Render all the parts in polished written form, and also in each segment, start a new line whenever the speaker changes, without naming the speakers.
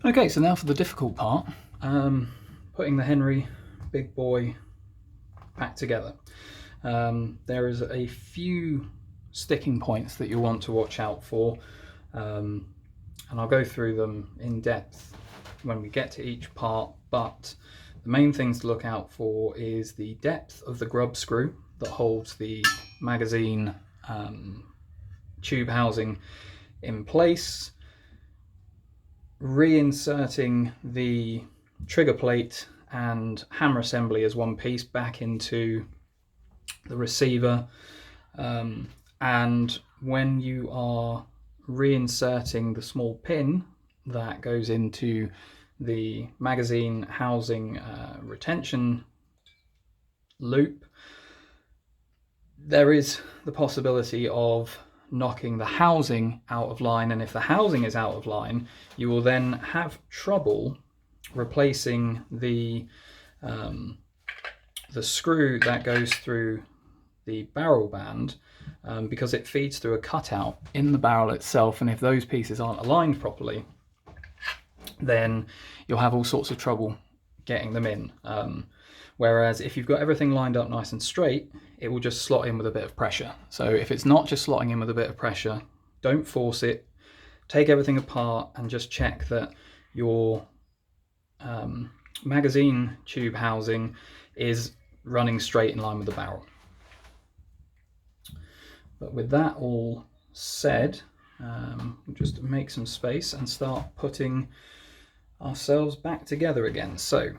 Okay, so now for the difficult part, putting the Henry Big Boy back together. There is a few sticking points that you'll want to watch out for, and I'll go through them in depth when we get to each part, but the main things to look out for is the depth of the grub screw that holds the magazine tube housing in place, reinserting the trigger plate and hammer assembly as one piece back into the receiver, and when you are reinserting the small pin that goes into the magazine housing retention loop, there is the possibility of knocking the housing out of line, and if the housing is out of line, you will then have trouble replacing the screw that goes through the barrel band, because it feeds through a cutout in the barrel itself, and if those pieces aren't aligned properly, then you'll have all sorts of trouble getting them in. Whereas if you've got everything lined up nice and straight, it will just slot in with a bit of pressure. So if it's not just slotting in with a bit of pressure, don't force it. Take everything apart and just check that your magazine tube housing is running straight in line with the barrel. But with that all said, we'll just make some space and start putting ourselves back together again. So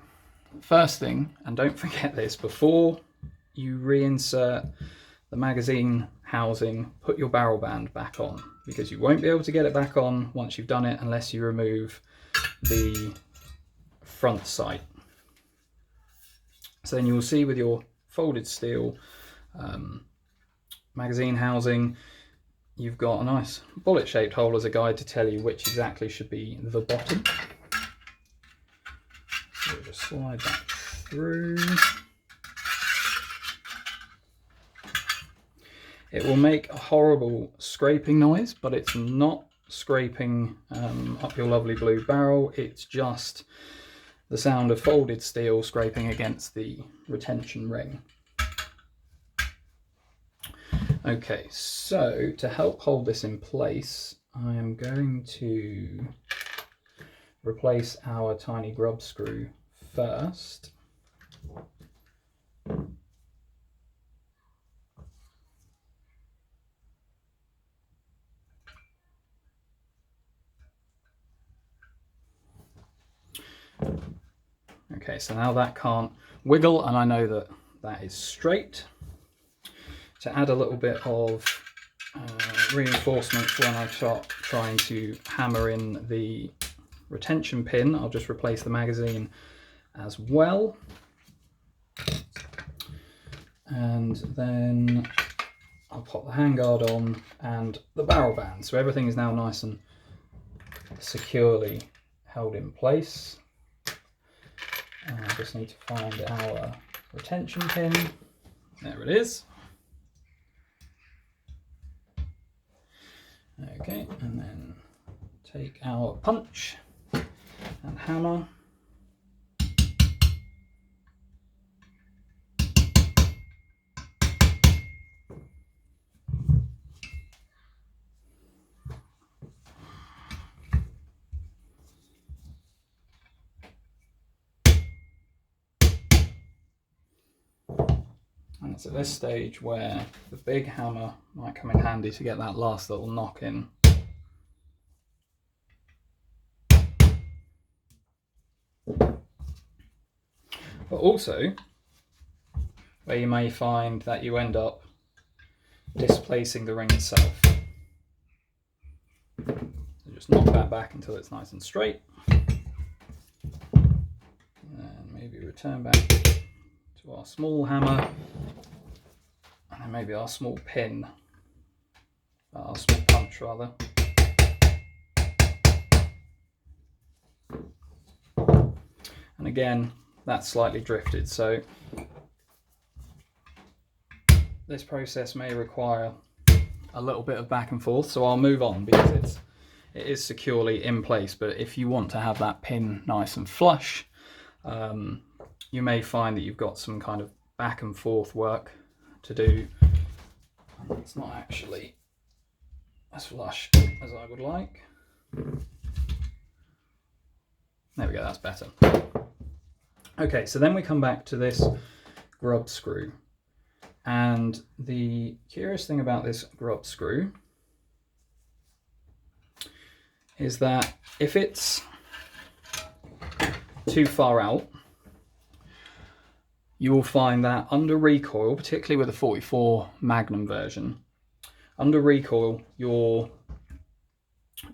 first thing, and don't forget this, before you reinsert the magazine housing, put your barrel band back on, because you won't be able to get it back on once you've done it unless you remove the front sight. So then you will see with your folded steel magazine housing, you've got a nice bullet shaped hole as a guide to tell you which exactly should be the bottom. So we'll just slide that through. It will make a horrible scraping noise, but it's not scraping up your lovely blue barrel, it's just the sound of folded steel scraping against the retention ring. Okay, so to help hold this in place, I am going to replace our tiny grub screw first. Okay, so now that can't wiggle, and I know that that is straight. To add a little bit of reinforcement when I start trying to hammer in the retention pin, I'll just replace the magazine as well. And then I'll pop the handguard on and the barrel band. So everything is now nice and securely held in place. And I just need to find our retention pin. There it is. Okay, and then take our punch and hammer. And it's at this stage where the big hammer might come in handy to get that last little knock in. But also, where you may find that you end up displacing the ring itself. So just knock that back until it's nice and straight. And maybe return back to our small hammer, and then maybe our small pin, our small punch rather. And again, that's slightly drifted, so this process may require a little bit of back and forth, so I'll move on because it is securely in place. But if you want to have that pin nice and flush, you may find that you've got some kind of back and forth work to do. It's not actually as flush as I would like. There we go, that's better. Okay, so then we come back to this grub screw. And the curious thing about this grub screw is that if it's too far out, you will find that under recoil, particularly with a 44 Magnum version, under recoil, your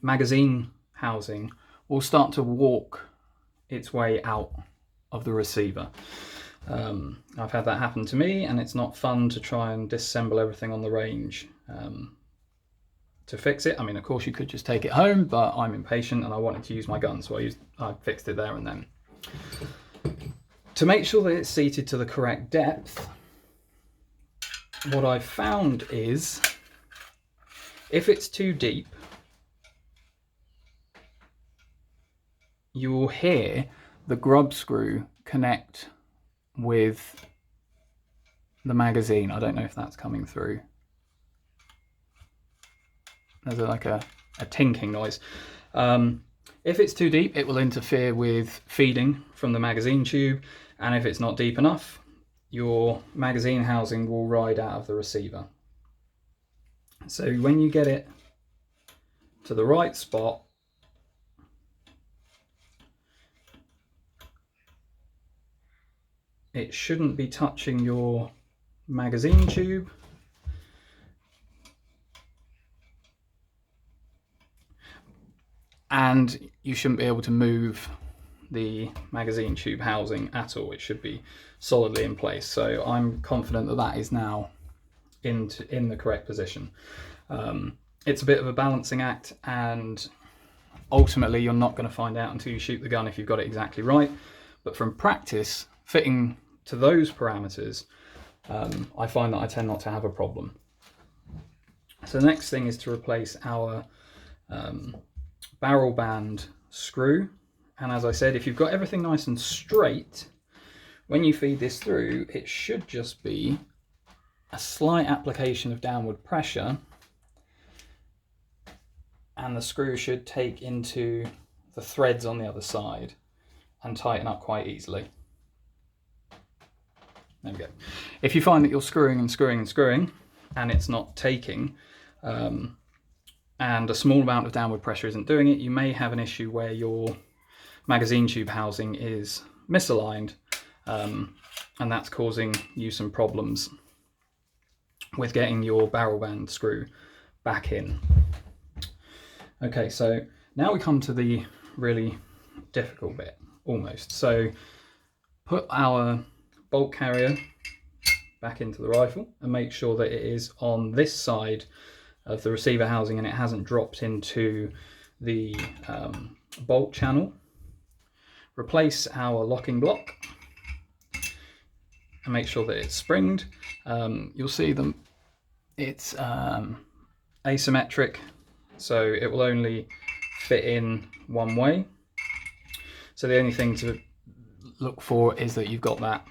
magazine housing will start to walk its way out of the receiver. I've had that happen to me, and it's not fun to try and disassemble everything on the range to fix it. I mean, of course you could just take it home, but I'm impatient and I wanted to use my gun, so I fixed it there and then. To make sure that it's seated to the correct depth, what I've found is if it's too deep, you will hear the grub screw connect with the magazine. I don't know if that's coming through. There's like a tinking noise. If it's too deep, it will interfere with feeding from the magazine tube, and if it's not deep enough, your magazine housing will ride out of the receiver. So when you get it to the right spot, it shouldn't be touching your magazine tube. And you shouldn't be able to move the magazine tube housing at all. It should be solidly in place. So I'm confident that that is now in the correct position. It's a bit of a balancing act, and ultimately you're not going to find out until you shoot the gun if you've got it exactly right. But from practice, fitting to those parameters, I find that I tend not to have a problem. So the next thing is to replace our barrel band screw. And as I said, if you've got everything nice and straight, when you feed this through, it should just be a slight application of downward pressure, and the screw should take into the threads on the other side and tighten up quite easily. There we go. If you find that you're screwing and screwing and screwing and it's not taking, and a small amount of downward pressure isn't doing it, you may have an issue where your magazine tube housing is misaligned, and that's causing you some problems with getting your barrel band screw back in. Okay, so now we come to the really difficult bit, almost. So put our bolt carrier back into the rifle and make sure that it is on this side of the receiver housing and it hasn't dropped into the bolt channel. Replace our locking block and make sure that it's springed. You'll see them, it's asymmetric, so it will only fit in one way. So the only thing to look for is that you've got that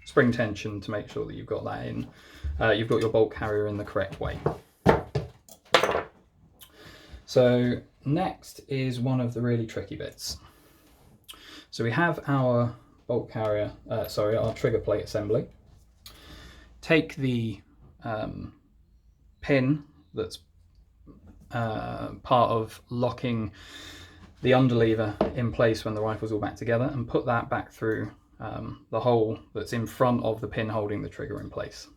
spring tension to make sure that you've got that in. You've got your bolt carrier in the correct way. So next is one of the really tricky bits. So we have our bolt carrier, our trigger plate assembly. Take the pin that's part of locking the underlever in place when the rifle's all back together, and put that back through the hole that's in front of the pin holding the trigger in place.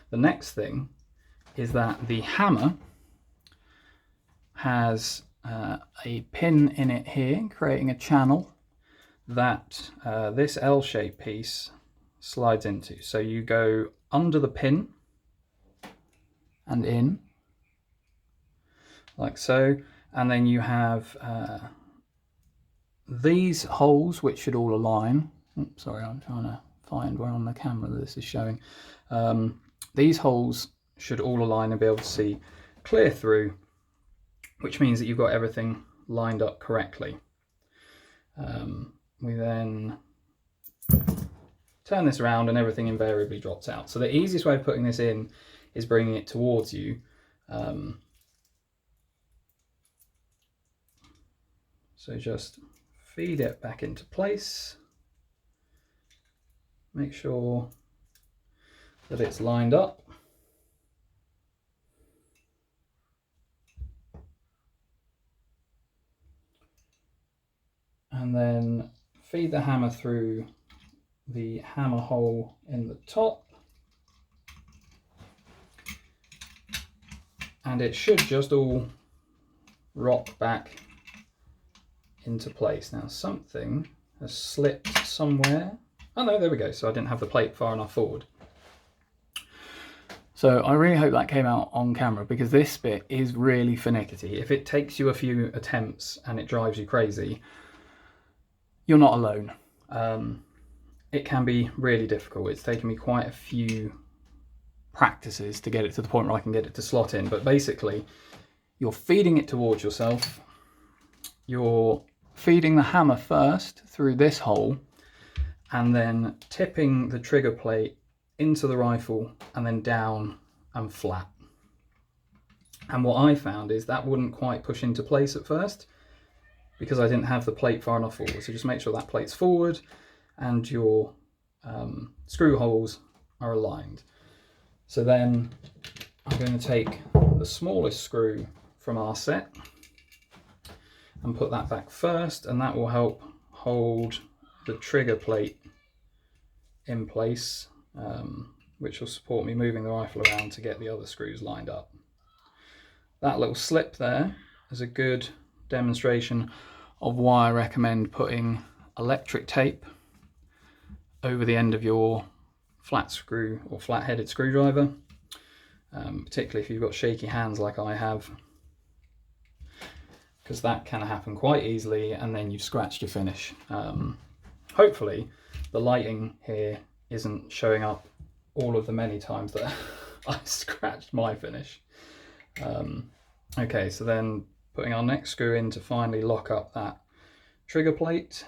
The next thing is that the hammer has a pin in it here, creating a channel that this L-shaped piece slides into. So you go under the pin and in, like so, and then you have these holes which should all align. Oops, sorry, I'm trying to find where on the camera this is showing. These holes should all align and be able to see clear through which means that you've got everything lined up correctly. We then turn this around and everything invariably drops out. So the easiest way of putting this in is bringing it towards you. So just feed it back into place. Make sure that it's lined up. And then feed the hammer through the hammer hole in the top. And it should just all rock back into place. Now something has slipped somewhere. Oh no, there we go. So I didn't have the plate far enough forward. So I really hope that came out on camera, because this bit is really finicky. If it takes you a few attempts and it drives you crazy, you're not alone. It can be really difficult. It's taken me quite a few practices to get it to the point where I can get it to slot in. But basically, you're feeding it towards yourself. You're feeding the hammer first through this hole, and then tipping the trigger plate into the rifle and then down and flat. And what I found is that wouldn't quite push into place at first because I didn't have the plate far enough forward. So just make sure that plate's forward and your screw holes are aligned. So then I'm going to take the smallest screw from our set and put that back first, and that will help hold the trigger plate in place, which will support me moving the rifle around to get the other screws lined up. That little slip there is a good demonstration of why I recommend putting electric tape over the end of your flat screw or flat-headed screwdriver, particularly if you've got shaky hands like I have, because that can happen quite easily and then you've scratched your finish. Hopefully the lighting here isn't showing up all of the many times that I scratched my finish. Okay, so then putting our next screw in to finally lock up that trigger plate.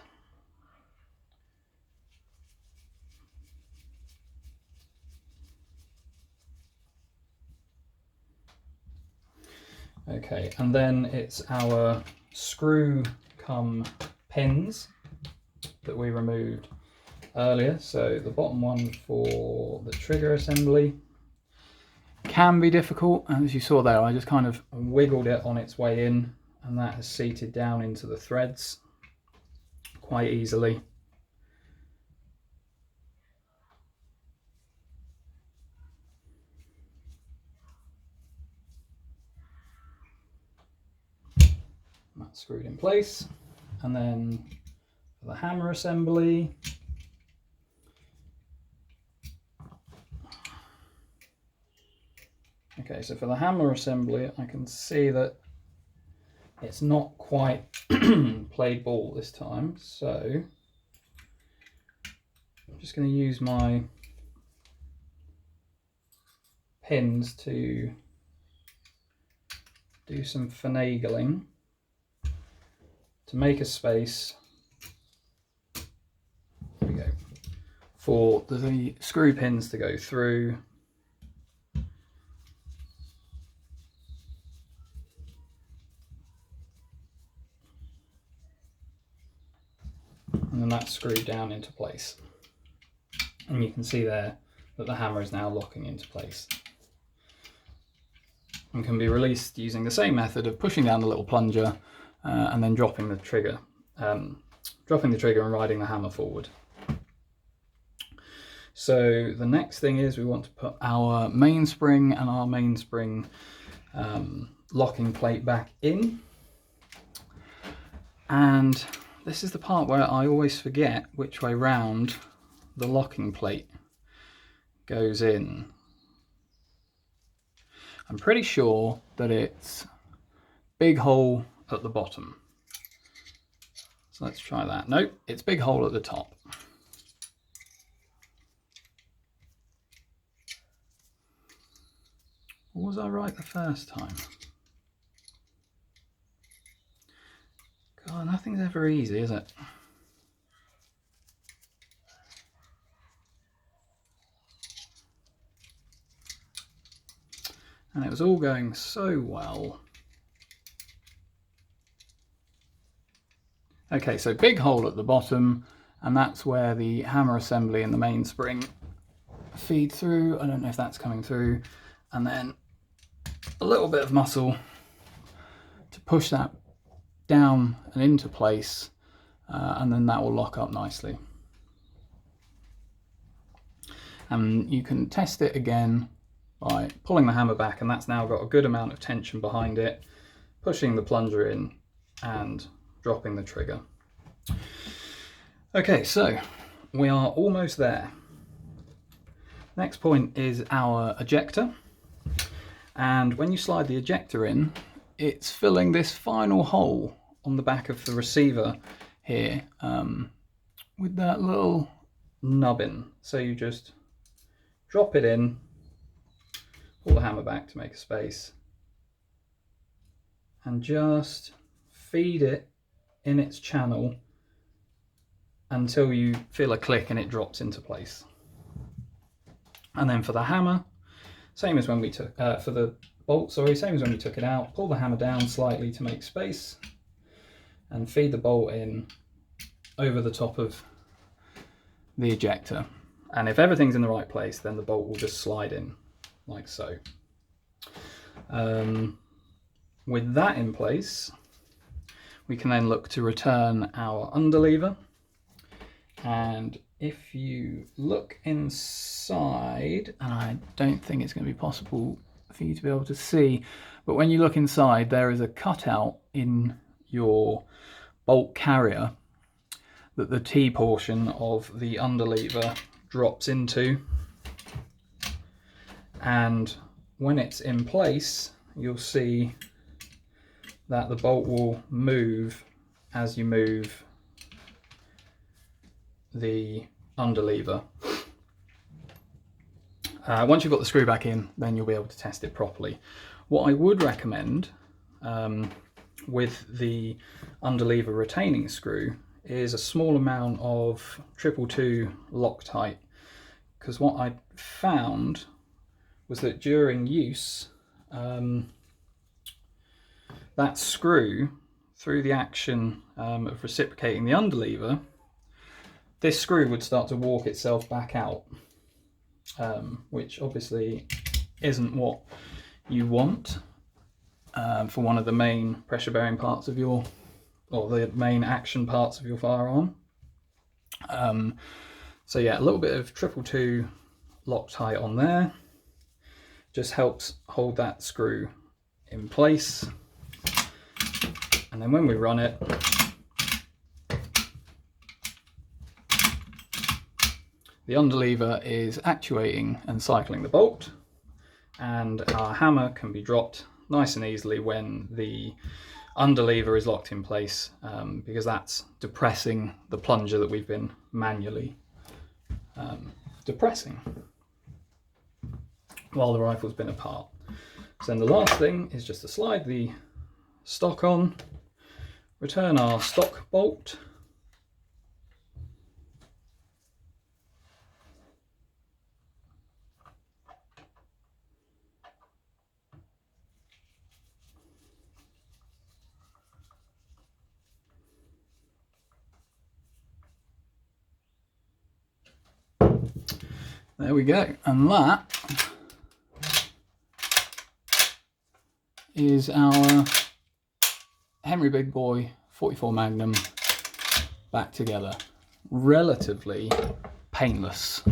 Okay, and then it's our screw cum pins that we removed earlier. So the bottom one for the trigger assembly can be difficult, and as you saw there, I just kind of wiggled it on its way in, and that has seated down into the threads quite easily. That's screwed in place. And then for the hammer assembly, okay, so for the hammer assembly, I can see that it's not quite played ball this time, so I'm just going to use my pins to do some finagling to make a space, there we go, for the screw pins to go through. And then that's screwed down into place. And you can see there that the hammer is now locking into place. And can be released using the same method of pushing down the little plunger and then dropping the trigger and riding the hammer forward. So the next thing is we want to put our mainspring and our mainspring locking plate back in. And this is the part where I always forget which way round the locking plate goes in. I'm pretty sure that it's big hole at the bottom. So let's try that. Nope, it's big hole at the top. Or was I right the first time? God, nothing's ever easy, is it? And it was all going so well. Okay, so big hole at the bottom, and that's where the hammer assembly and the mainspring feed through. I don't know if that's coming through. And then a little bit of muscle to push that down and into place, and then that will lock up nicely. And you can test it again by pulling the hammer back, and that's now got a good amount of tension behind it, pushing the plunger in and dropping the trigger. Okay, so we are almost there. Next point is our ejector, and when you slide the ejector in, it's filling this final hole on the back of the receiver here with that little nubbin. So you just drop it in, pull the hammer back to make a space, and just feed it in its channel until you feel a click and it drops into place. And then for the hammer, same as when we took, for the bolt, sorry, same as when we took it out, pull the hammer down slightly to make space and feed the bolt in over the top of the ejector. And if everything's in the right place, then the bolt will just slide in like so. With that in place, we can then look to return our underlever. And if you look inside, and I don't think it's going to be possible for you to be able to see, but when you look inside, there is a cutout in your bolt carrier that the T portion of the underlever drops into. And when it's in place, you'll see that the bolt will move as you move the underlever. Once you've got the screw back in, then you'll be able to test it properly. What I would recommend with the underlever retaining screw is a small amount of 222 Loctite, because what I found was that during use, that screw, through the action of reciprocating the underlever, this screw would start to walk itself back out, which obviously isn't what you want for one of the main pressure bearing parts of your, or the main action parts of your firearm. So yeah, a little bit of 222 Loctite on there just helps hold that screw in place. And then when we run it, the underlever is actuating and cycling the bolt, and our hammer can be dropped nice and easily when the underlever is locked in place, because that's depressing the plunger that we've been manually depressing while the rifle's been apart. So then the last thing is just to slide the stock on, return our stock bolt, there we go, and that is our Henry Big Boy 44 Magnum back together. Relatively painless.